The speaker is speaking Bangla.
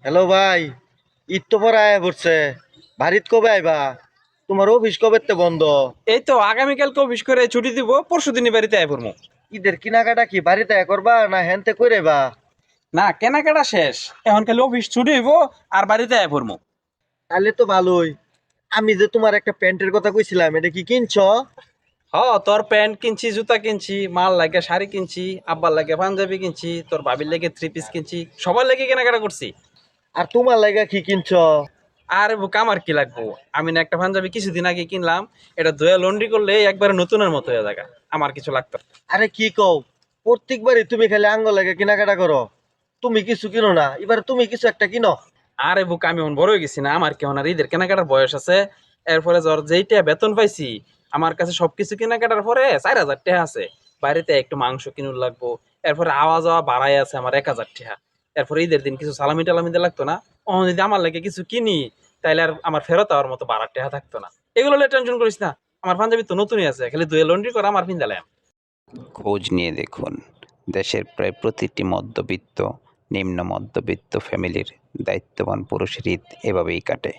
হ্যালো ভাই, ঈদ তো পরে আয়া পড়ছে। বাড়িত কবে আইবা? তোমার অফিস কবে তে বন্ধ? এই তো আগামীকালকে অফিস করে ছুটি দিব, পরশু দিনই বাড়িতে আয় পড়বো। ঈদের কেনাকাটা কি বাড়িতে আয়া করবা না হেনতে কইরেবা? না, কেনাকাটা শেষ। এখন খালি অফিস ছুটি হইব আর বাড়িতে আয় পড়বো। তাহলে তো ভালোই। আমি যে তোমার একটা প্যান্টের কথা কইছিলাম, এটা কি কিনছো? তোর প্যান্ট কিনছি, জুতা কিনছি, মার লাগে শাড়ি কিনছি, আব্বার লাগে পাঞ্জাবি কিনছি, তোর ভাবির লাগে থ্রি পিস কিনছি, সবার লাগে কেনাকাটা করছি। আর তোমার লাগা কি কিনছো? আর বুক আমার কি লাগবো? আমি না একটা পাঞ্জাবি কিছুদিন আগে কিনলাম, এটা ধুয়ে লন্ড্রি করলে একবারে নতুনের মতো হয়ে যায়। আমার কিছু লাগতো না। আরে কি কও, প্রত্যেকবারই তুমি খালি আঙ্গ লাগে কেনাকাটা করো। তুমি কিছু কিনো না, এবার তুমি কিছু একটা কিনো। আরে বুক, আমি এখন বড় হয়ে গেছি না? আমার কেমন আর ঈদের কেনাকাটার বয়স আছে? এরপরে জ্বর যেইটা বেতন পাইছি, আমার কাছে সবকিছু কেনাকাটার পরে 4,000 টাকা আছে। বাড়িতে একটু মাংস কিনুর লাগবো। এরপরে আওয়া যাওয়া বাড়াই আছে আমার 1,000 টাকা। এরপরে ঈদের দিন কিছু সালামি টালামি দিয়ে লাগতো না? ও যদি আমার লাগে কিছু কিনি, তাইলে আর আমার ফেরত হওয়ার মতো 12 টাকা থাকতো না। এগুলো টেনশন করিস না। আমার পাঞ্জাবি তো নতুনই আছে, খালি দুয়ে লন্ড্রি করা আমার পিন্দালাম। খোঁজ নিয়ে দেখুন, দেশের প্রায় প্রতিটি মধ্যবিত্ত, নিম্ন মধ্যবিত্ত ফ্যামিলির দায়িত্ববান পুরুষের ঈদ এভাবেই কাটে।